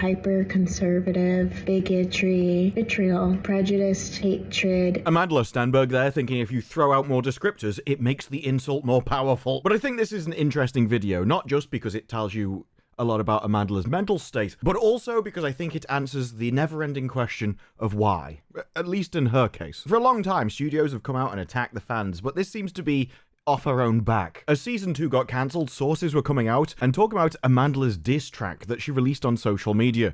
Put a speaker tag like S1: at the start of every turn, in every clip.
S1: hyper-conservative, bigotry, vitriol, prejudice, hatred.
S2: Amandla Stenberg there, thinking if you throw out more descriptors, it makes the insult more powerful. But I think this is an interesting video, not just because it tells you a lot about Amandla's mental state, but also because I think it answers the never-ending question of why. At least in her case. For a long time, studios have come out and attacked the fans, but this seems to be off her own back. As season 2 got cancelled, sources were coming out and talking about Amandla's diss track that she released on social media,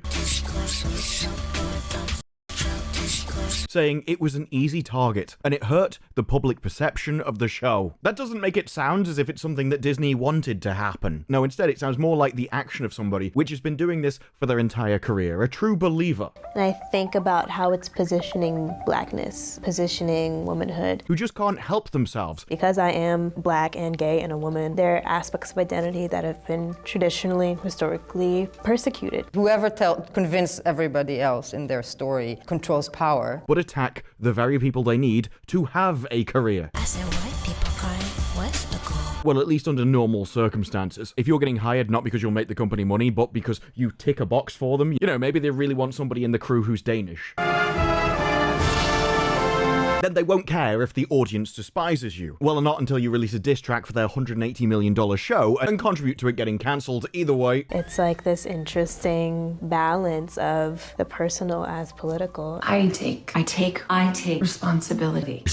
S2: saying it was an easy target and it hurt the public perception of the show. That doesn't make it sound as if it's something that Disney wanted to happen. No, instead it sounds more like the action of somebody which has been doing this for their entire career, a true believer.
S1: And I think about how it's positioning blackness, positioning womanhood.
S2: Who just can't help themselves.
S1: Because I am black and gay and a woman, there are aspects of identity that have been traditionally, historically persecuted.
S3: Whoever convince everybody else in their story controls power.
S2: But attack the very people they need to have a career.
S4: I said white people cry, what's the goal?
S2: Well, at least under normal circumstances. If you're getting hired not because you'll make the company money, but because you tick a box for them, you know, maybe they really want somebody in the crew who's Danish. Then they won't care if the audience despises you. Well, not until you release a diss track for their $180 million show and contribute to it getting cancelled. Either way,
S1: it's like this interesting balance of the personal as political.
S5: I take responsibility.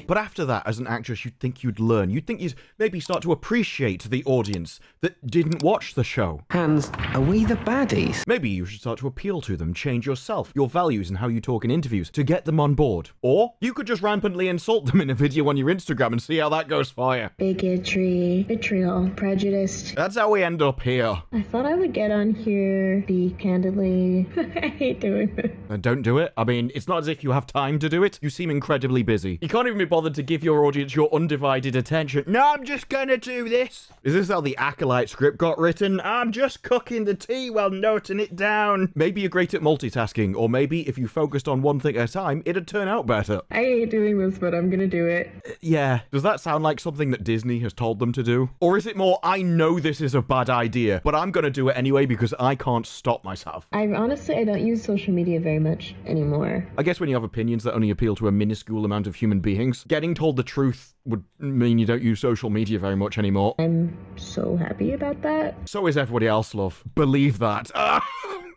S2: But after that, as an actress, you'd think you'd learn. You'd think you'd maybe start to appreciate the audience that didn't watch the show.
S6: Hands, are we the baddies?
S2: Maybe you should start to appeal to them, change yourself, your values and how you talk in interviews to get them on board. Or you could just rampantly insult them in a video on your Instagram and see how that goes for you.
S1: Bigotry, vitriol, prejudice.
S2: That's how we end up here.
S1: I thought I would get on here, be candidly. I hate doing this.
S2: Don't do it. I mean, it's not as if you have time to do it. You seem incredibly busy. You can't even be bothered to give your audience your undivided attention. No, I'm just gonna do this. Is this how the Acolyte script got written? I'm just cooking the tea while noting it down. Maybe you're great at multitasking, or maybe if you focused on one thing at a time, it'd turn out better.
S1: I hate doing this, but I'm gonna do it.
S2: Yeah. Does that sound like something that Disney has told them to do? Or is it more, I know this is a bad idea, but I'm gonna do it anyway because I can't stop myself?
S1: I don't use social media very much anymore.
S2: I guess when you have opinions that only appeal to a minuscule amount of human beings, getting told the truth would mean you don't use social media very much anymore.
S1: I'm so happy about that.
S2: So is everybody else, love. Believe that.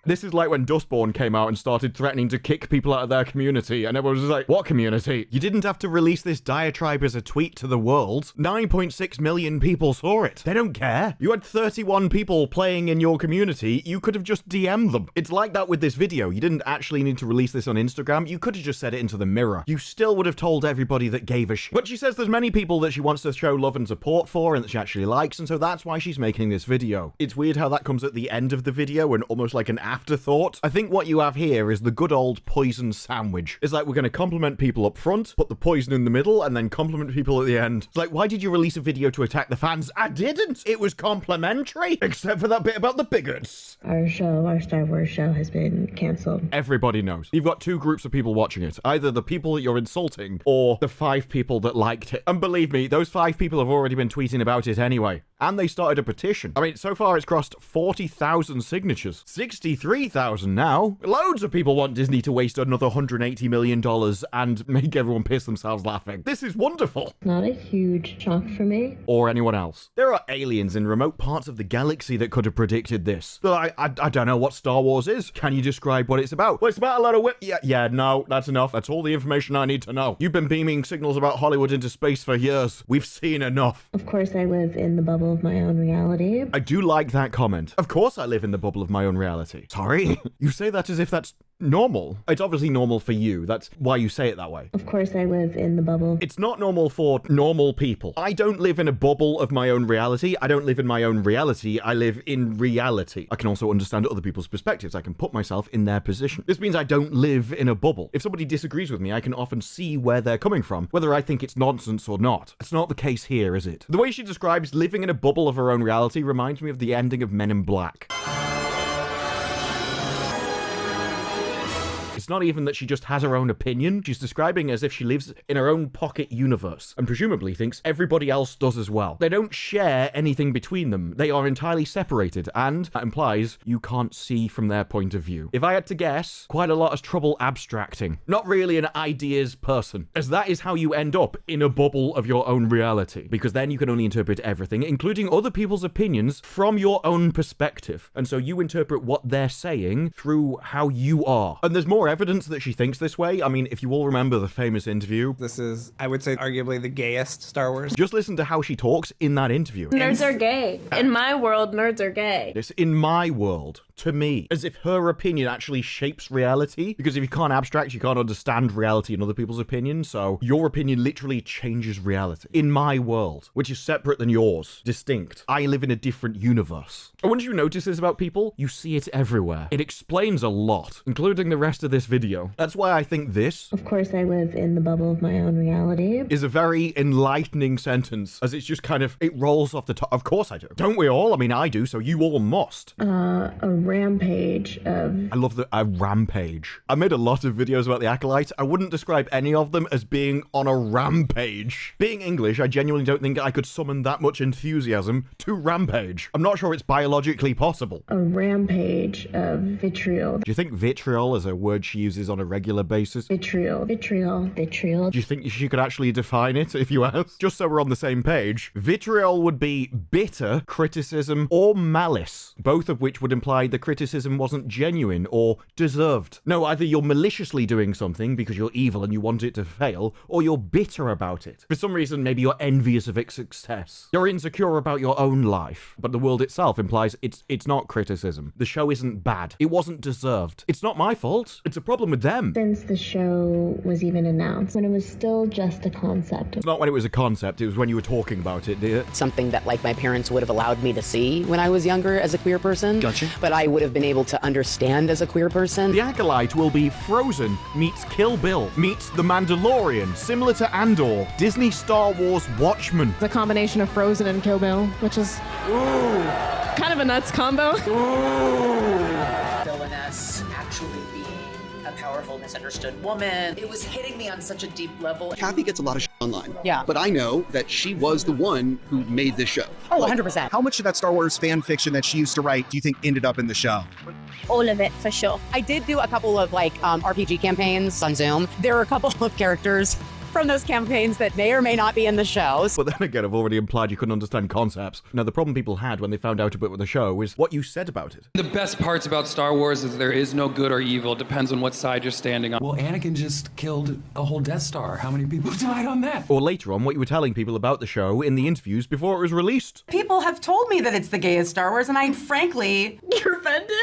S2: This is like when Dustborn came out and started threatening to kick people out of their community, and everyone was like, what community? You didn't have to release this diatribe as a tweet to the world. 9.6 million people saw it. They don't care. You had 31 people playing in your community. You could have just DM'd them. It's like that with this video. You didn't actually need to release this on Instagram. You could have just said it into the mirror. You still would have told everybody that gave a shit. But she says there's many people that she wants to show love and support for and that she actually likes, and so that's why she's making this video. It's weird how that comes at the end of the video and almost like an afterthought. I think what you have here is the good old poison sandwich. It's like we're going to compliment people up front, put the poison in the middle, and then compliment people at the end. It's like, why did you release a video to attack the fans? I didn't! It was complimentary! Except for that bit about the bigots.
S1: Our Star Wars show has been cancelled.
S2: Everybody knows. You've got two groups of people watching it. Either the people that you're insulting, or the 5 people that liked it. And believe me, those 5 people have already been tweeting about it anyway. And they started a petition. I mean, so far it's crossed 40,000 signatures. 63,000 now. Loads of people want Disney to waste another $180 million and make everyone piss themselves laughing. This is wonderful.
S1: Not a huge shock for me.
S2: Or anyone else. There are aliens in remote parts of the galaxy that could have predicted this. I don't know what Star Wars is. Can you describe what it's about? Well, it's about a lot of Yeah, no, that's enough. That's all the information I need to know. You've been beaming signals about Hollywood into space for years. We've seen enough.
S1: Of course, I live in the bubble of my own reality.
S2: I do like that comment. Of course I live in the bubble of my own reality. Sorry? You say that as if that's normal. It's obviously normal for you. That's why you say it that way.
S1: Of course I live in the bubble.
S2: It's not normal for normal people. I don't live in a bubble of my own reality. I don't live in my own reality. I live in reality. I can also understand other people's perspectives. I can put myself in their position. This means I don't live in a bubble. If somebody disagrees with me, I can often see where they're coming from, whether I think it's nonsense or not. It's not the case here, is it? The way she describes living in a bubble of her own reality reminds me of the ending of Men in Black. It's not even that she just has her own opinion. She's describing it as if she lives in her own pocket universe and presumably thinks everybody else does as well. They don't share anything between them. They are entirely separated, and that implies you can't see from their point of view. If I had to guess, quite a lot of trouble abstracting. Not really an ideas person, as that is how you end up in a bubble of your own reality, because then you can only interpret everything, including other people's opinions, from your own perspective. And so you interpret what they're saying through how you are. And there's more evidence that she thinks this way. I mean, if you all remember the famous interview,
S5: This is, I would say, arguably the gayest Star Wars.
S2: just listen to how she talks in that interview.
S1: Nerds are gay. In my world, nerds are gay.
S2: This in my world, to me, as if her opinion actually shapes reality, because if you can't abstract, you can't understand reality and other people's opinions, so your opinion literally changes reality. In my world, which is separate than yours, distinct. I live in a different universe. And once you notice this about people, you see it everywhere. It explains a lot, including the rest of this video. That's why I think this,
S7: Of course, I live in the bubble of my own reality.
S2: is a very enlightening sentence, as it's just kind of, it rolls off the top. Of course I do. Don't we all? I mean, I do, so you all must.
S7: A rampage of...
S2: I love the rampage. I made a lot of videos about the Acolyte. I wouldn't describe any of them as being on a rampage. Being English, I genuinely don't think I could summon that much enthusiasm to rampage. I'm not sure it's biologically possible.
S7: A rampage of vitriol.
S2: Do you think vitriol is a word she uses on a regular basis?
S7: Vitriol. Vitriol. Vitriol.
S2: Do you think she could actually define it if you asked? Just so we're on the same page. Vitriol would be bitter criticism or malice, both of which would imply the criticism wasn't genuine or deserved. No, either you're maliciously doing something because you're evil and you want it to fail, or you're bitter about it. For some reason, maybe you're envious of its success. You're insecure about your own life, but the world itself implies it's not criticism. The show isn't bad. It wasn't deserved. It's not my fault. It's a problem with them.
S7: Since the show was even announced, when it was still just a concept.
S2: It's not when it was a concept, it was when you were talking about it, dear.
S8: Something that, like, my parents would have allowed me to see when I was younger as a queer person.
S6: Gotcha.
S8: But I would have been able to understand as a queer person.
S2: The Acolyte will be Frozen meets Kill Bill meets The Mandalorian, similar to Andor, Disney Star Wars Watchmen.
S9: The combination of Frozen and Kill Bill, which is kind of a nuts combo.
S10: Villainess actually being a powerful, misunderstood woman. It was hitting me on such a deep level.
S11: Kathy gets a lot of shit online.
S8: Yeah.
S11: But I know that she was the one who made this show.
S8: Oh, 100%.
S12: How much of that Star Wars fan fiction that she used to write do you think ended up in the show?
S4: All of it, for sure.
S8: I did do a couple of, like, RPG campaigns on Zoom. There were a couple of characters from those campaigns that may or may not be in the shows.
S2: But then again, I've already implied you couldn't understand concepts. Now, the problem people had when they found out about the show is what you said about it.
S13: The best parts about Star Wars is there is no good or evil. It depends on what side you're standing on.
S14: Well, Anakin just killed a whole Death Star. How many people died on that?
S2: Or later on, what you were telling people about the show in the interviews before it was released.
S10: People have told me that it's the gayest Star Wars, and I frankly...
S1: You're offended?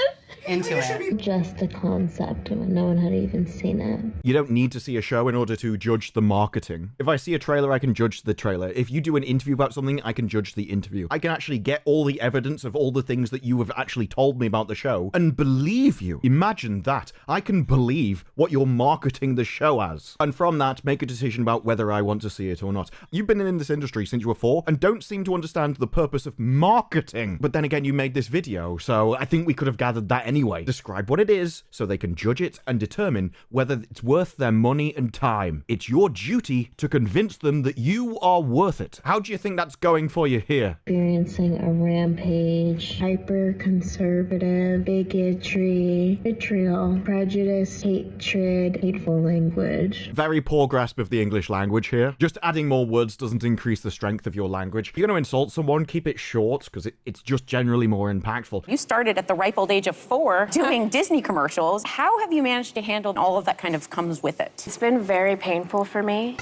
S10: Into it.
S7: Just a concept. No one had even seen it.
S2: You don't need to see a show in order to judge the marketing. If I see a trailer, I can judge the trailer. If you do an interview about something, I can judge the interview. I can actually get all the evidence of all the things that you have actually told me about the show and believe you. Imagine that. I can believe what you're marketing the show as. And from that, make a decision about whether I want to see it or not. You've been in this industry since you were 4 and don't seem to understand the purpose of marketing. But then again, you made this video, so I think we could have gathered that anyway. Describe what it is so they can judge it and determine whether it's worth their money and time. It's your duty to convince them that you are worth it. How do you think that's going for you here?
S7: Experiencing a rampage, hyper-conservative, bigotry, vitriol, prejudice, hatred, hateful language.
S2: Very poor grasp of the English language here. Just adding more words doesn't increase the strength of your language. If you're going to insult someone, keep it short, because it's just generally more impactful.
S15: You started at the ripe old age of 4 doing Disney commercials. How have you managed to handle all of that kind of comes with it?
S1: It's been very painful for me.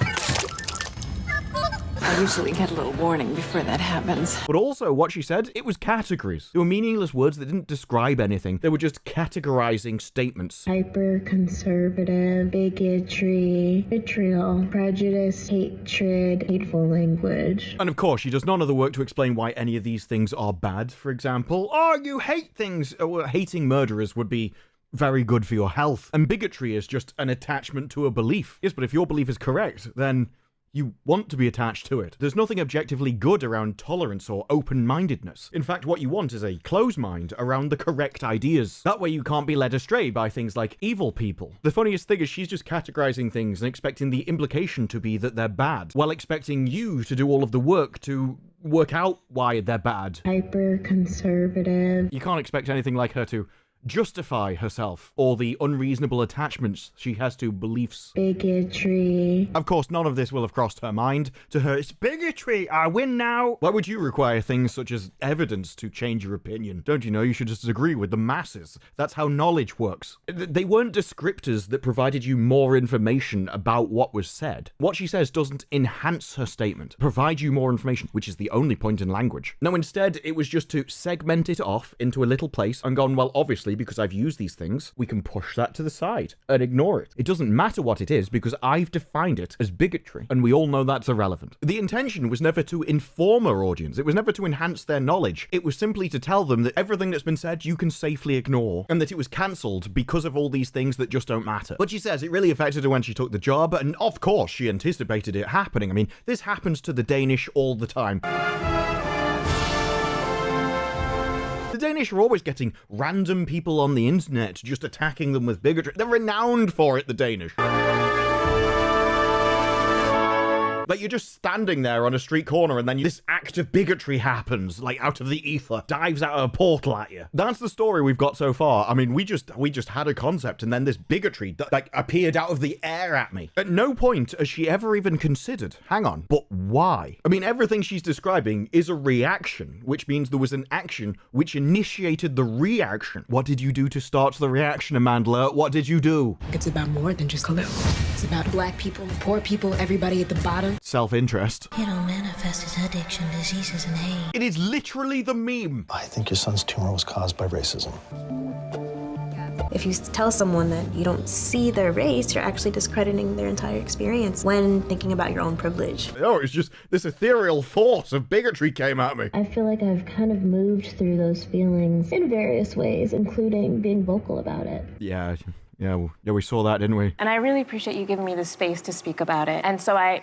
S9: I usually get a little warning before that happens.
S2: But also, what she said, it was categories. They were meaningless words that didn't describe anything. They were just categorizing statements.
S7: Hyper-conservative, bigotry, vitriol, prejudice, hatred, hateful language.
S2: And of course, she does none of the work to explain why any of these things are bad. For example, oh, you hate things. Well, hating murderers would be very good for your health. And bigotry is just an attachment to a belief. Yes, but if your belief is correct, then You want to be attached to it. There's nothing objectively good around tolerance or open-mindedness. In fact, what you want is a closed mind around the correct ideas. That way you can't be led astray by things like evil people. The funniest thing is she's just categorizing things and expecting the implication to be that they're bad, while expecting you to do all of the work to work out why they're bad.
S7: Hyper conservative.
S2: You can't expect anything like her to justify herself or the unreasonable attachments she has to beliefs.
S7: Bigotry.
S2: Of course, none of this will have crossed her mind. To her, it's bigotry. I win now. Why would you require things such as evidence to change your opinion? Don't you know you should just agree with the masses? That's how knowledge works. They weren't descriptors that provided you more information about what was said. What she says doesn't enhance her statement, provide you more information, which is the only point in language. No, instead, it was just to segment it off into a little place and gone, well, obviously, because I've used these things, we can push that to the side and ignore it. It doesn't matter what it is because I've defined it as bigotry, and we all know that's irrelevant. The intention was never to inform our audience. It was never to enhance their knowledge. It was simply to tell them that everything that's been said you can safely ignore, and that it was cancelled because of all these things that just don't matter. But she says it really affected her when she took the job, and of course she anticipated it happening. I mean, this happens to the Danish all the time. The Danish are always getting random people on the internet just attacking them with bigotry. They're renowned for it, the Danish. Like, you're just standing there on a street corner and then this act of bigotry happens, like out of the ether, dives out of a portal at you. That's the story we've got so far. I mean, we just had a concept and then this bigotry like appeared out of the air at me. At no point has she ever even considered, hang on, but why? I mean, everything she's describing is a reaction, which means there was an action which initiated the reaction. What did you do to start the reaction, Amandla? What did you do?
S16: It's about more than just color. It's about black people, poor people, everybody at the bottom.
S2: Self-interest.
S17: It'll manifest as addiction, diseases, and hate.
S2: It is literally the meme.
S18: I think your son's tumor was caused by racism.
S1: If you tell someone that you don't see their race, you're actually discrediting their entire experience when thinking about your own privilege.
S2: Oh, it's just this ethereal force of bigotry came at me.
S7: I feel like I've kind of moved through those feelings in various ways, including being vocal about it.
S2: Yeah, we saw that, didn't we?
S19: And I really appreciate you giving me the space to speak about it. And so I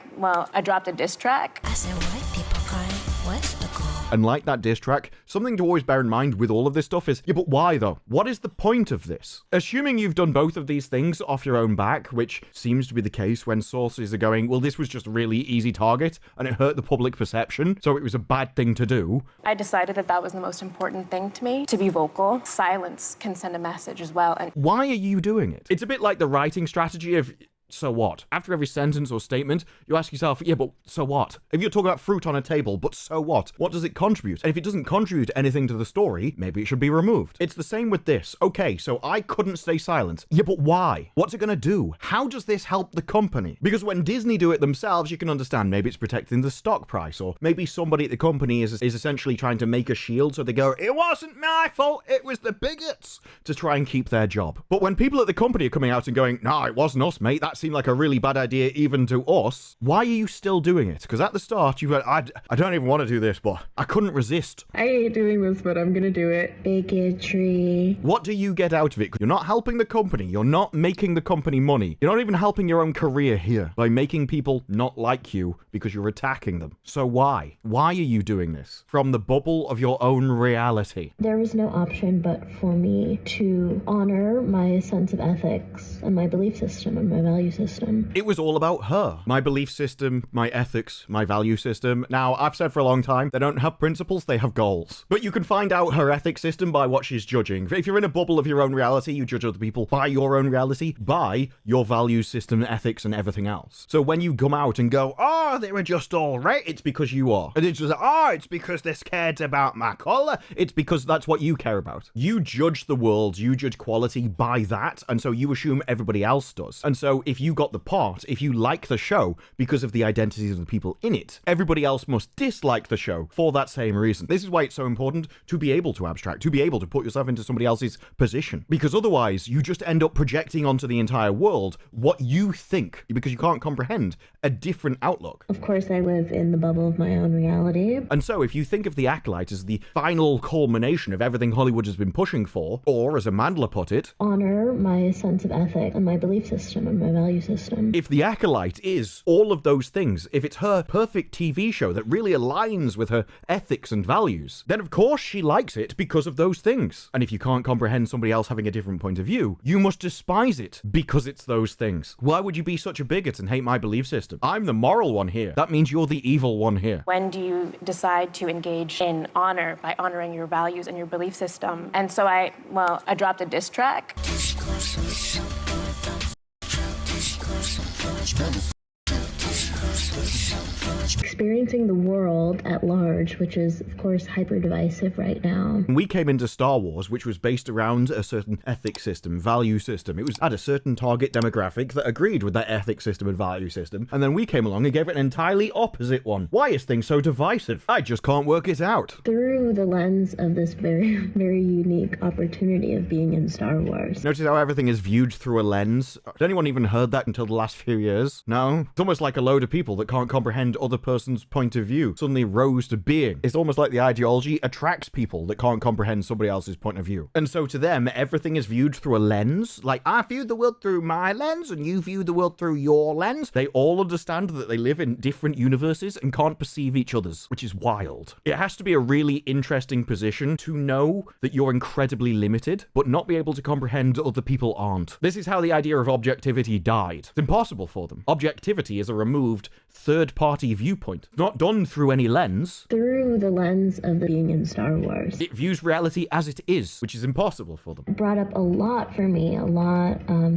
S19: dropped a diss track.
S17: I said, white people cry, what's the goal?
S2: And like that diss track, something to always bear in mind with all of this stuff is, yeah, but why though? What is the point of this? Assuming you've done both of these things off your own back, which seems to be the case when sources are going, well, this was just a really easy target and it hurt the public perception, so it was a bad thing to do.
S19: I decided that was the most important thing to me, to be vocal. Silence can send a message as well. And
S2: why are you doing it? It's a bit like the writing strategy of, so what? After every sentence or statement, you ask yourself, yeah, but so what? If you're talking about fruit on a table, but so what? What does it contribute? And if it doesn't contribute anything to the story, maybe it should be removed. It's the same with this. Okay, so I couldn't stay silent. Yeah, but why? What's it gonna do? How does this help the company? Because when Disney do it themselves, you can understand maybe it's protecting the stock price, or maybe somebody at the company is essentially trying to make a shield, so they go, it wasn't my fault, it was the bigots, to try and keep their job. But when people at the company are coming out and going, no, it wasn't us, mate, that seemed like a really bad idea even to us, why are you still doing it? Because at the start you went, I don't even want to do this, but I couldn't resist.
S9: I hate doing this, but I'm gonna do it.
S7: Bigotry.
S2: What do you get out of it? You're not helping the company, you're not making the company money, you're not even helping your own career here by making people not like you because you're attacking them. So why? Why are you doing this? From the bubble of your own reality.
S7: There was no option but for me to honor my sense of ethics and my belief system and my value system.
S2: It was all about her. My belief system, my ethics, my value system. Now, I've said for a long time, they don't have principles, they have goals. But you can find out her ethics system by what she's judging. If you're in a bubble of your own reality, you judge other people by your own reality, by your value system, ethics, and everything else. So when you come out and go, oh, they were just all right, it's because you are. And it's just, oh, it's because they cared about my colour. It's because that's what you care about. You judge the world, you judge quality by that, and so you assume everybody else does. And so if you got the part, if you like the show because of the identities of the people in it, everybody else must dislike the show for that same reason. This is why it's so important to be able to abstract, to be able to put yourself into somebody else's position, because otherwise you just end up projecting onto the entire world what you think, because you can't comprehend a different outlook.
S7: Of course, I live in the bubble of my own reality.
S2: And so if you think of The Acolyte as the final culmination of everything Hollywood has been pushing for, or as Amandla put it,
S7: honor my sense of ethics and my belief system and my value value system.
S2: If The Acolyte is all of those things, if it's her perfect TV show that really aligns with her ethics and values, then of course she likes it because of those things. And if you can't comprehend somebody else having a different point of view, you must despise it because it's those things. Why would you be such a bigot and hate my belief system? I'm the moral one here. That means you're the evil one here.
S19: When do you decide to engage in honor by honoring your values and your belief system? And so I dropped a diss track.
S7: Experiencing the world at large, which is, of course, hyper-divisive right now.
S2: We came into Star Wars, which was based around a certain ethic system, value system. It was at a certain target demographic that agreed with that ethic system and value system, and then we came along and gave it an entirely opposite one. Why is things so divisive? I just can't work it out.
S7: Through the lens of this very, very unique opportunity of being in Star Wars.
S2: Notice how everything is viewed through a lens? Has anyone even heard that until the last few years? No? It's almost like a load of people that can't comprehend other person's point of view suddenly rose to being. It's almost like the ideology attracts people that can't comprehend somebody else's point of view. And so to them, everything is viewed through a lens. Like, I view the world through my lens and you view the world through your lens. They all understand that they live in different universes and can't perceive each other's, which is wild. It has to be a really interesting position to know that you're incredibly limited, but not be able to comprehend other people aren't. This is how the idea of objectivity died. It's impossible for them. Objectivity is a removed third-party viewpoint. It's not done through any lens.
S7: Through the lens of being in Star Wars.
S2: It views reality as it is, which is impossible for them.
S7: It brought up a lot for me,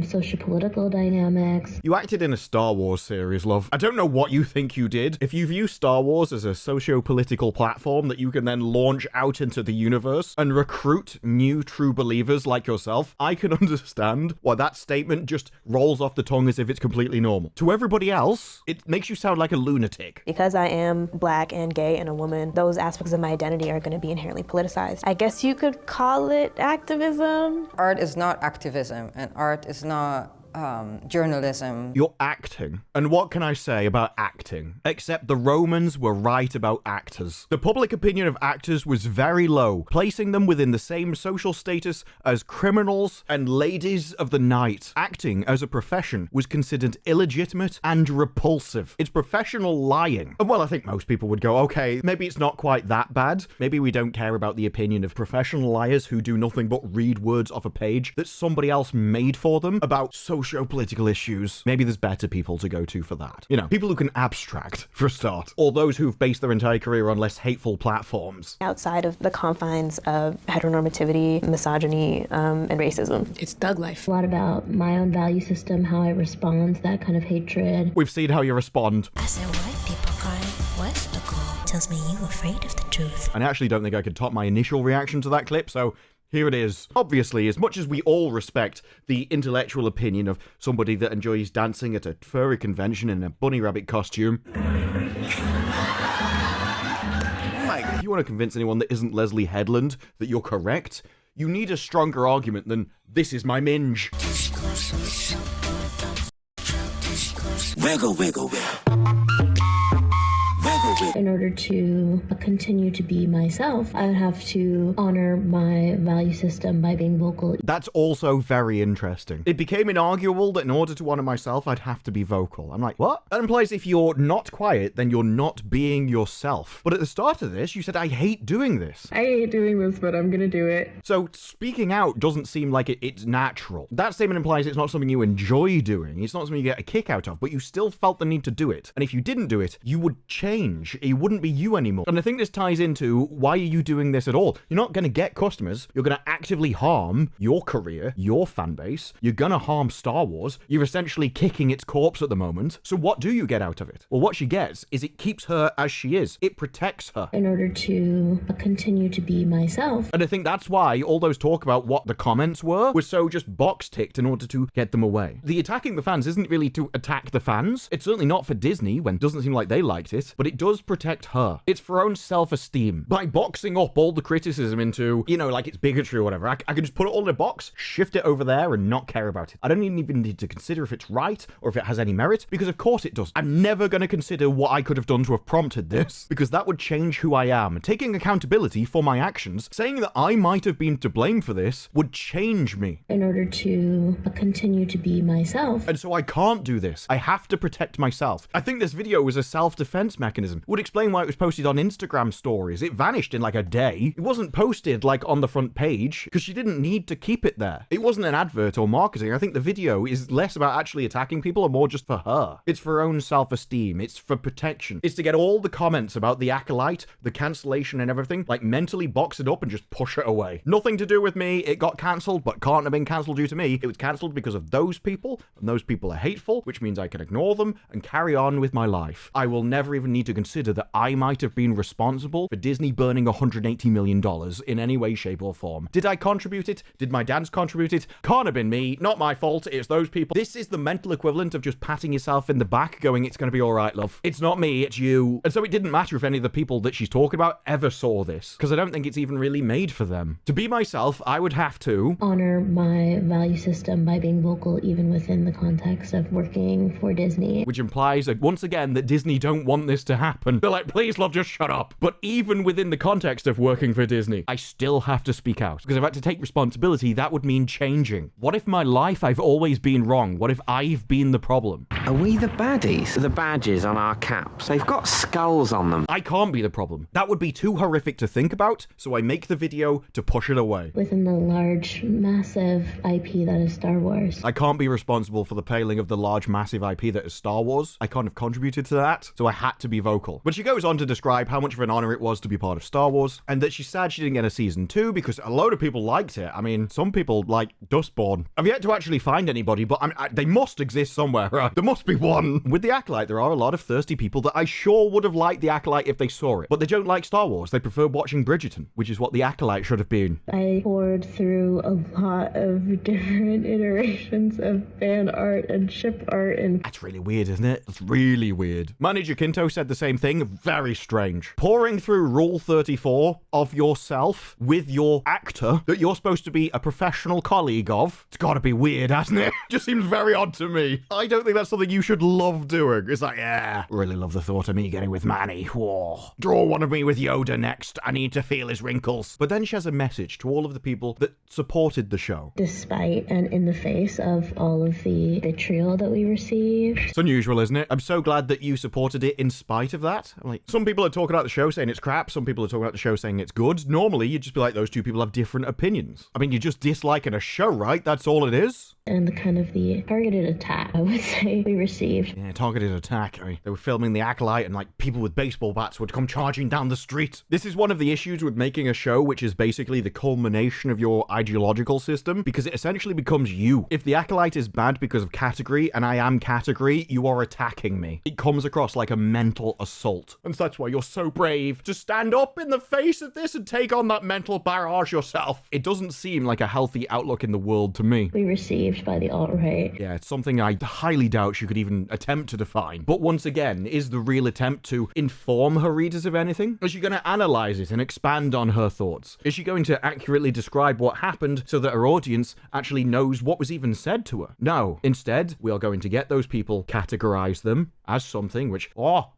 S7: socio-political dynamics.
S2: You acted in a Star Wars series, love. I don't know what you think you did. If you view Star Wars as a socio-political platform that you can then launch out into the universe and recruit new true believers like yourself, I can understand why that statement just rolls off the tongue as if it's completely normal. To everybody else, it makes you sound like a lunatic.
S1: Because I am black and gay and a woman, those aspects of my identity are going to be inherently politicized. I guess you could call it activism.
S3: Art is not activism, and art is not journalism.
S2: You're acting. And what can I say about acting? Except the Romans were right about actors. The public opinion of actors was very low, placing them within the same social status as criminals and ladies of the night. Acting as a profession was considered illegitimate and repulsive. It's professional lying. And well, I think most people would go, okay, maybe it's not quite that bad. Maybe we don't care about the opinion of professional liars who do nothing but read words off a page that somebody else made for them about socio-political issues. Maybe there's better people to go to for that. You know, people who can abstract, for a start. Or those who've based their entire career on less hateful platforms.
S1: Outside of the confines of heteronormativity, misogyny, and racism.
S16: It's thug life.
S7: A lot about my own value system, how I respond to that kind of hatred.
S2: We've seen how you respond.
S17: I said white people cry, what's the goal? Tells me you afraid of the truth.
S2: And I actually don't think I could top my initial reaction to that clip, so here it is. Obviously, as much as we all respect the intellectual opinion of somebody that enjoys dancing at a furry convention in a bunny rabbit costume, if you want to convince anyone that isn't Leslye Headland that you're correct, you need a stronger argument than, this is my minge.
S17: Wiggle, wiggle, wiggle.
S7: In order to continue to be myself, I would have to honor my value system by being vocal.
S2: That's also very interesting. It became inarguable that in order to honor myself, I'd have to be vocal. I'm like, what? That implies if you're not quiet, then you're not being yourself. But at the start of this, you said, I hate doing this.
S9: I hate doing this, but I'm gonna do it.
S2: So speaking out doesn't seem like it's natural. That statement implies it's not something you enjoy doing. It's not something you get a kick out of, but you still felt the need to do it. And if you didn't do it, you would change. It wouldn't be you anymore. And I think this ties into, why are you doing this at all? You're not going to get customers. You're going to actively harm your career, your fan base. You're going to harm Star Wars. You're essentially kicking its corpse at the moment. So what do you get out of it? Well, what she gets is it keeps her as she is. It protects her.
S7: In order to continue to be myself.
S2: And I think that's why all those talk about what the comments were was so just box ticked in order to get them away. The attacking the fans isn't really to attack the fans. It's certainly not for Disney, when it doesn't seem like they liked it, but it does does protect her. It's for her own self-esteem. By boxing up all the criticism into, you know, like it's bigotry or whatever, I can just put it all in a box, shift it over there, and not care about it. I don't even need to consider if it's right or if it has any merit, because of course it does. I'm never going to consider what I could have done to have prompted this, because that would change who I am. Taking accountability for my actions, saying that I might have been to blame for this, would change me.
S7: In order to continue to be myself.
S2: And so I can't do this. I have to protect myself. I think this video was a self-defense mechanism. Would explain why it was posted on Instagram stories. It vanished in like a day. It wasn't posted like on the front page because she didn't need to keep it there. It wasn't an advert or marketing. I think the video is less about actually attacking people and more just for her. It's for her own self-esteem. It's for protection. It's to get all the comments about the Acolyte, the cancellation and everything, like mentally box it up and just push it away. Nothing to do with me. It got cancelled, but can't have been cancelled due to me. It was cancelled because of those people, and those people are hateful, which means I can ignore them and carry on with my life. I will never even need to consider that I might have been responsible for Disney burning $180 million in any way, shape, or form. Did I contribute it? Did my dance contribute it? Can't have been me. Not my fault. It's those people. This is the mental equivalent of just patting yourself in the back, going, it's going to be all right, love. It's not me, it's you. And so it didn't matter if any of the people that she's talking about ever saw this, because I don't think it's even really made for them. To be myself, I would have to
S7: honor my value system by being vocal even within the context of working for Disney.
S2: Which implies that, once again, that Disney don't want this to happen. They're like, please, love, just shut up. But even within the context of working for Disney, I still have to speak out. Because if I had to take responsibility, that would mean changing. What if my life, I've always been wrong? What if I've been the problem?
S6: Are we the baddies? The badges on our caps. They've got skulls on them.
S2: I can't be the problem. That would be too horrific to think about, so I make the video to push it away.
S7: Within the large, massive IP that is Star Wars.
S2: I can't be responsible for the paling of the large, massive IP that is Star Wars. I can't have contributed to that, so I had to be vocal. But she goes on to describe how much of an honor it was to be part of Star Wars, and that she's sad she didn't get a season 2 because a load of people liked it. I mean, some people like Dustborn. I've yet to actually find anybody, but they must exist somewhere, right? There must be one. With the Acolyte, there are a lot of thirsty people that I sure would have liked the Acolyte if they saw it, but they don't like Star Wars. They prefer watching Bridgerton, which is what the Acolyte should have been.
S7: I poured through a lot of different iterations of fan art and ship art and...
S2: That's really weird, isn't it? That's really weird. Manager Kinto said the same thing. Very strange. Pouring through Rule 34 of yourself with your actor that you're supposed to be a professional colleague of. It's gotta be weird, hasn't it? Just seems very odd to me. I don't think that's something you should love doing. It's like, yeah, really love the thought of me getting with Manny. Whoa. Draw one of me with Yoda next. I need to feel his wrinkles. But then she has a message to all of the people that supported the show.
S7: Despite and in the face of all of the vitriol that we received.
S2: It's unusual, isn't it? I'm so glad that you supported it in spite of that. I'm like, some people are talking about the show saying it's crap. Some people are talking about the show saying it's good. Normally, you'd just be like, those two people have different opinions. I mean, you're just disliking a show, right? That's all it is.
S7: And the kind of the targeted attack, I would say, we received.
S2: Yeah, targeted attack. I mean, they were filming the Acolyte and like people with baseball bats would come charging down the street. This is one of the issues with making a show which is basically the culmination of your ideological system, because it essentially becomes you. If the Acolyte is bad because of category and I am category, you are attacking me. It comes across like a mental assault. And so that's why you're so brave to stand up in the face of this and take on that mental barrage yourself. It doesn't seem like a healthy outlook in the world to me.
S7: We received by the alt-right.
S2: Yeah, it's something I highly doubt she could even attempt to define. But once again, is the real attempt to inform her readers of anything? Is she going to analyze it and expand on her thoughts? Is she going to accurately describe what happened so that her audience actually knows what was even said to her? No. Instead, we are going to get those people, categorize them as something which,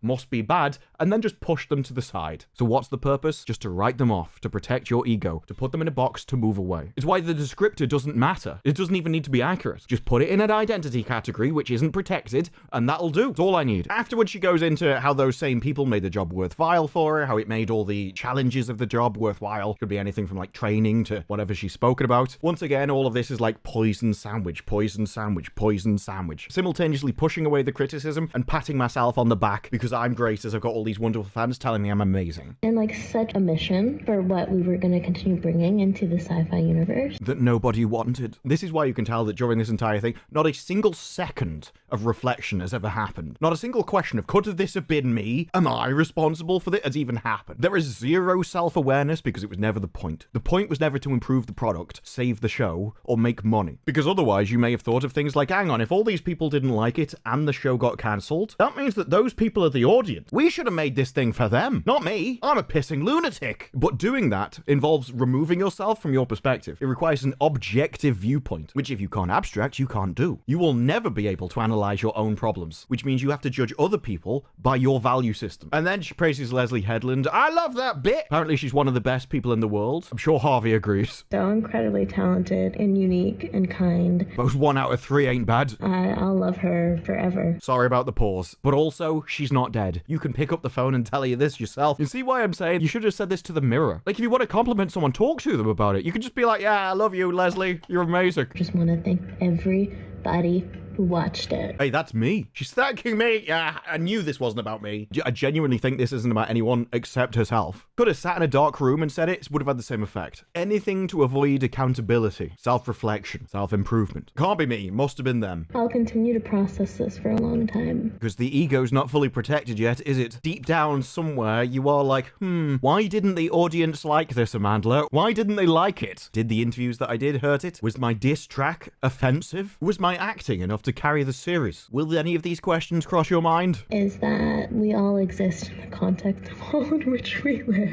S2: must be bad, and then just push them to the side. So what's the purpose? Just to write them off, to protect your ego, to put them in a box, to move away. It's why the descriptor doesn't matter. It doesn't even need to be accurate. Just put it in an identity category which isn't protected, and that'll do. It's all I need. Afterwards, she goes into how those same people made the job worthwhile for her, how it made all the challenges of the job worthwhile. Could be anything from like training to whatever she's spoken about. Once again, all of this is like poison sandwich, poison sandwich, poison sandwich. Simultaneously pushing away the criticism and patting myself on the back because I'm great as I've got all these wonderful fans telling me I'm amazing.
S7: And like such a mission for what we were going to continue bringing into the sci-fi universe.
S2: That nobody wanted. This is why you can tell that during this entire thing, not a single second of reflection has ever happened. Not a single question of, could this have been me? Am I responsible for this? Has even happened. There is zero self-awareness because it was never the point. The point was never to improve the product, save the show, or make money. Because otherwise you may have thought of things like, hang on, if all these people didn't like it and the show got cancelled, world, that means that those people are the audience. We should have made this thing for them, not me. I'm a pissing lunatic. But doing that involves removing yourself from your perspective. It requires an objective viewpoint, which if you can't abstract, you can't do. You will never be able to analyze your own problems, which means you have to judge other people by your value system. And then she praises Leslye Headland. I love that bit. Apparently she's one of the best people in the world. I'm sure Harvey agrees.
S7: So incredibly talented and unique and kind.
S2: Most 1 out of 3 ain't bad.
S7: I'll love her forever.
S2: Sorry about the pause. But also, she's not dead. You can pick up the phone and tell you this yourself. You see why I'm saying you should have said this to the mirror? Like, if you want to compliment someone, talk to them about it. You can just be like, yeah, I love you, Leslye. You're amazing.
S7: Just want to thank everybody who watched it.
S2: Hey, that's me. She's thanking me. Yeah, I knew this wasn't about me. I genuinely think this isn't about anyone except herself. Could have sat in a dark room and said it would have had the same effect. Anything to avoid accountability, self-reflection, self-improvement. Can't be me. Must have been them.
S7: I'll continue to process this for a long time.
S2: Because the ego's not fully protected yet, is it? Deep down somewhere, you are like, why didn't the audience like this, Amandla? Why didn't they like it? Did the interviews that I did hurt it? Was my diss track offensive? Was my acting enough to carry the series? Will any of these questions cross your mind?
S7: Is that we all exist in the context of all in which we live.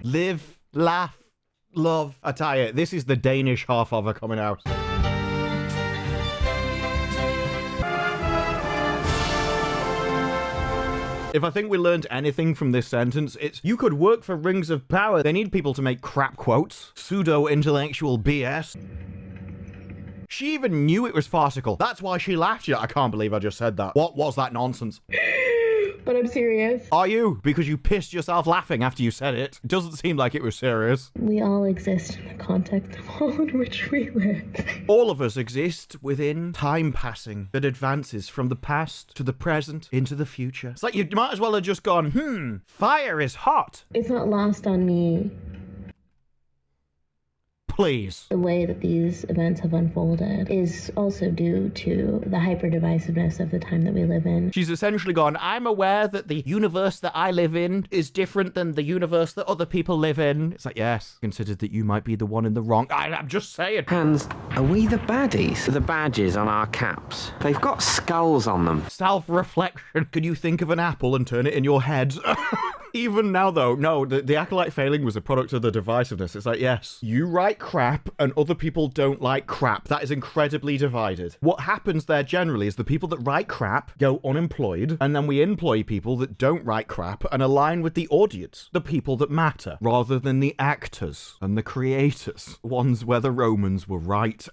S2: Live, laugh, love. I tell you, this is the Danish half of her coming out. If I think we learned anything from this sentence, it's you could work for Rings of Power. They need people to make crap quotes, pseudo-intellectual BS. She even knew it was farcical. That's why she laughed. I can't believe I just said that. What was that nonsense?
S7: But I'm serious.
S2: Are you? Because you pissed yourself laughing after you said it. It doesn't seem like it was serious.
S7: We all exist in the context of all in which we live.
S2: All of us exist within time passing that advances from the past to the present into the future. It's like you might as well have just gone, fire is hot.
S7: It's not lost on me.
S2: Please.
S7: The way that these events have unfolded is also due to the hyper-divisiveness of the time that we live in.
S2: She's essentially gone, I'm aware that the universe that I live in is different than the universe that other people live in. It's like, yes, considered that you might be the one in the wrong. I'm just saying.
S6: Hands, are we the baddies? The badges on our caps. They've got skulls on them.
S2: Self-reflection. Can you think of an apple and turn it in your head? Even now, though, no, the Acolyte failing was a product of the divisiveness. It's like, yes, you write crap and other people don't like crap. That is incredibly divided. What happens there generally is the people that write crap go unemployed, and then we employ people that don't write crap and align with the audience, the people that matter, rather than the actors and the creators, ones where the Romans were right.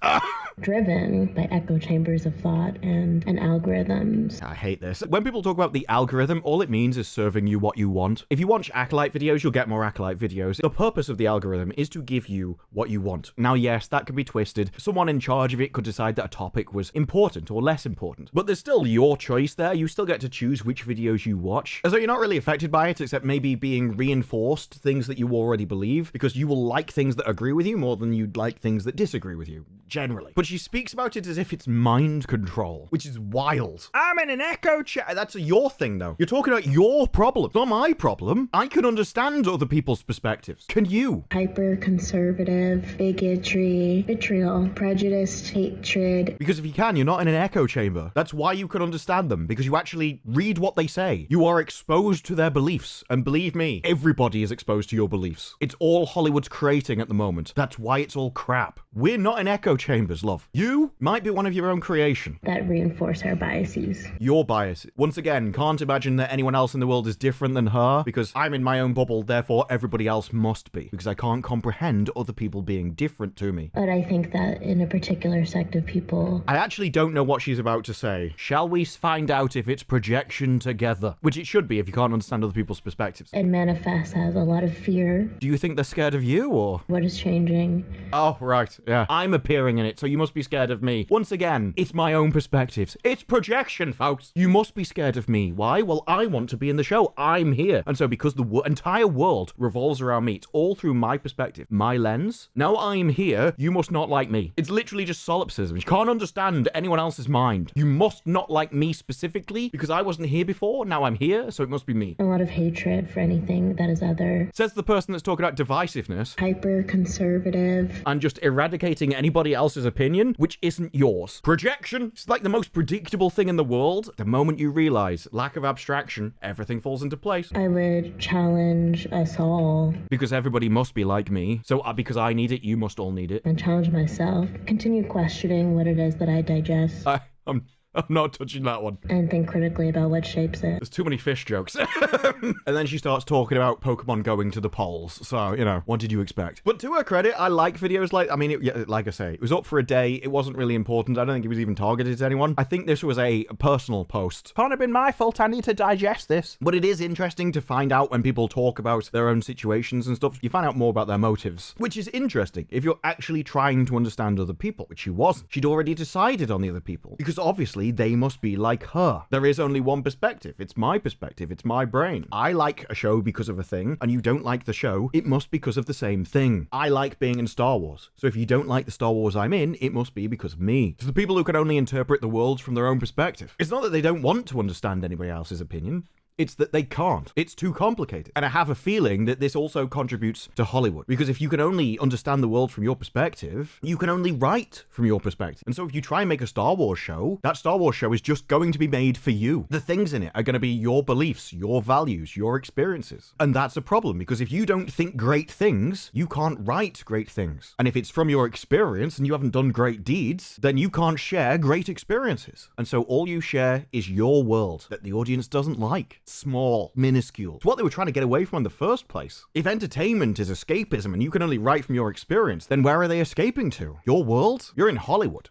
S7: Driven by echo chambers of thought and algorithms.
S2: I hate this. When people talk about the algorithm, all it means is serving you what you want. If you watch Acolyte videos, you'll get more Acolyte videos. The purpose of the algorithm is to give you what you want. Now, yes, that can be twisted. Someone in charge of it could decide that a topic was important or less important. But there's still your choice there. You still get to choose which videos you watch. So you're not really affected by it, except maybe being reinforced things that you already believe, because you will like things that agree with you more than you'd like things that disagree with you, generally. But she speaks about it as if it's mind control, which is wild. I'm in an echo chamber. That's your thing, though. You're talking about your problem, not my problem. I can understand other people's perspectives. Can you?
S7: Hyper-conservative, bigotry, vitriol, prejudice, hatred.
S2: Because if you can, you're not in an echo chamber. That's why you can understand them, because you actually read what they say. You are exposed to their beliefs. And believe me, everybody is exposed to your beliefs. It's all Hollywood's creating at the moment. That's why it's all crap. We're not in echo chambers, love. You might be one of your own creation.
S7: That reinforce our biases.
S2: Your bias. Once again, can't imagine that anyone else in the world is different than her, because I'm in my own bubble, therefore everybody else must be, because I can't comprehend other people being different to me.
S7: But I think that in a particular sect of people...
S2: I actually don't know what she's about to say. Shall we find out if it's projection together? Which it should be if you can't understand other people's perspectives.
S7: It manifests as a lot of fear.
S2: Do you think they're scared of you, or...?
S7: What is changing?
S2: Oh, right, yeah. I'm appearing in it, so you must be scared of me. Once again, it's my own perspectives. It's projection, folks. You must be scared of me. Why? Well, I want to be in the show. I'm here. And And so because the entire world revolves around me, it's all through my perspective, my lens. Now I'm here, you must not like me. It's literally just solipsism. You can't understand anyone else's mind. You must not like me specifically because I wasn't here before, now I'm here, so it must be me.
S7: A lot of hatred for anything that is other.
S2: Says the person that's talking about divisiveness.
S7: Hyper-conservative.
S2: And just eradicating anybody else's opinion, which isn't yours. Projection. It's like the most predictable thing in the world. The moment you realize lack of abstraction, everything falls into place.
S7: I would challenge us all.
S2: Because everybody must be like me. So because I need it, you must all need it.
S7: And challenge myself. Continue questioning what it is that I digest.
S2: I'm not touching that one.
S7: And think critically about what shapes it.
S2: There's too many fish jokes. And then she starts talking about Pokemon going to the polls. So, you know, what did you expect? But to her credit, I like videos like, like I say, it was up for a day. It wasn't really important. I don't think it was even targeted to anyone. I think this was a personal post. Can't have been my fault. I need to digest this. But it is interesting to find out when people talk about their own situations and stuff. You find out more about their motives, which is interesting if you're actually trying to understand other people, which she wasn't. She'd already decided on the other people because obviously they must be like her. There is only one perspective. It's my perspective. It's my brain. I like a show because of a thing, and you don't like the show, it must be because of the same thing. I like being in Star Wars. So if you don't like the Star Wars I'm in, it must be because of me. To the people who can only interpret the world from their own perspective. It's not that they don't want to understand anybody else's opinion. It's that they can't. It's too complicated. And I have a feeling that this also contributes to Hollywood. Because if you can only understand the world from your perspective, you can only write from your perspective. And so if you try and make a Star Wars show, that Star Wars show is just going to be made for you. The things in it are going to be your beliefs, your values, your experiences. And that's a problem, because if you don't think great things, you can't write great things. And if it's from your experience and you haven't done great deeds, then you can't share great experiences. And so all you share is your world that the audience doesn't like. Small, minuscule. It's what they were trying to get away from in the first place. If entertainment is escapism and you can only write from your experience, then where are they escaping to? Your world? You're in Hollywood.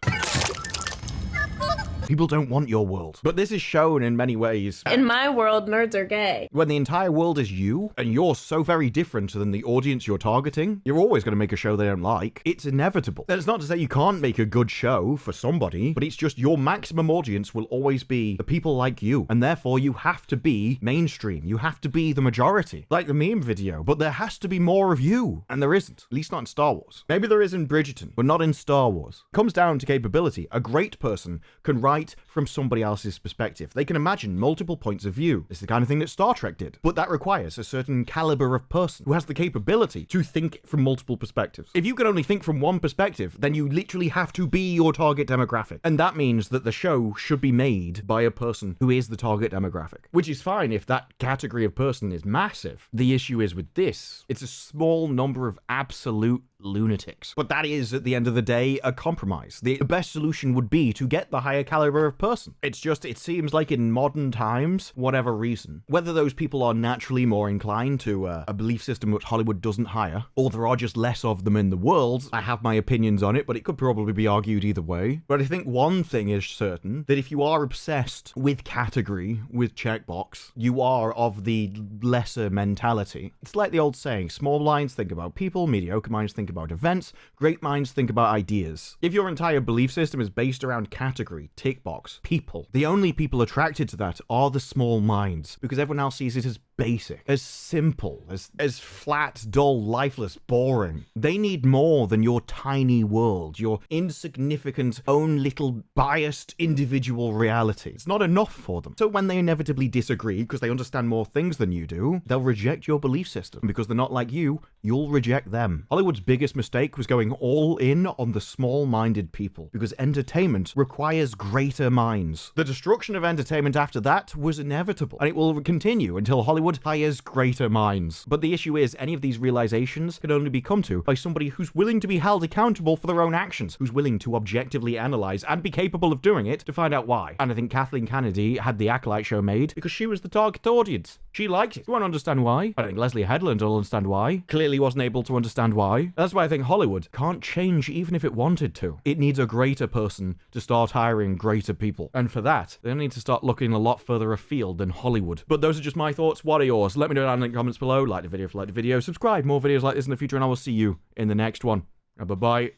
S2: People don't want your world. But this is shown in many ways.
S1: In my world, nerds are gay.
S2: When the entire world is you, and you're so very different than the audience you're targeting, you're always going to make a show they don't like. It's inevitable. And it's not to say you can't make a good show for somebody, but it's just your maximum audience will always be the people like you. And therefore, you have to be mainstream. You have to be the majority. Like the meme video. But there has to be more of you. And there isn't. At least not in Star Wars. Maybe there is in Bridgerton, but not in Star Wars. It comes down to capability. A great person can write from somebody else's perspective. They can imagine multiple points of view. It's the kind of thing that Star Trek did. But that requires a certain caliber of person who has the capability to think from multiple perspectives. If you can only think from one perspective, then you literally have to be your target demographic. And that means that the show should be made by a person who is the target demographic. Which is fine if that category of person is massive. The issue is with this, it's a small number of absolute lunatics. But that is, at the end of the day, a compromise. The best solution would be to get the higher caliber of person. It's just, it seems like in modern times, whatever reason, whether those people are naturally more inclined to a belief system which Hollywood doesn't hire, or there are just less of them in the world, I have my opinions on it, but it could probably be argued either way. But I think one thing is certain, that if you are obsessed with category, with checkbox, you are of the lesser mentality. It's like the old saying, small minds think about people, mediocre minds think about events, great minds think about ideas. If your entire belief system is based around category, tick box, people, the only people attracted to that are the small minds, because everyone else sees it as basic, as simple, as flat, dull, lifeless, boring. They need more than your tiny world, your insignificant, own little biased individual reality. It's not enough for them. So when they inevitably disagree because they understand more things than you do, they'll reject your belief system. Because they're not like you, you'll reject them. Hollywood's biggest mistake was going all in on the small-minded people, because entertainment requires greater minds. The destruction of entertainment after that was inevitable, and it will continue until Hollywood hires greater minds. But the issue is, any of these realizations can only be come to by somebody who's willing to be held accountable for their own actions, who's willing to objectively analyze and be capable of doing it to find out why. And I think Kathleen Kennedy had the Acolyte show made because she was the target audience. She liked it. You won't understand why. I think Leslye Headland will understand why. Clearly wasn't able to understand why. That's why I think Hollywood can't change even if it wanted to. It needs a greater person to start hiring greater people. And for that, they need to start looking a lot further afield than Hollywood. But those are just my thoughts. What are yours? Let me know down in the comments below. Like the video if you like the video. Subscribe. More videos like this in the future, and I will see you in the next one. Bye-bye.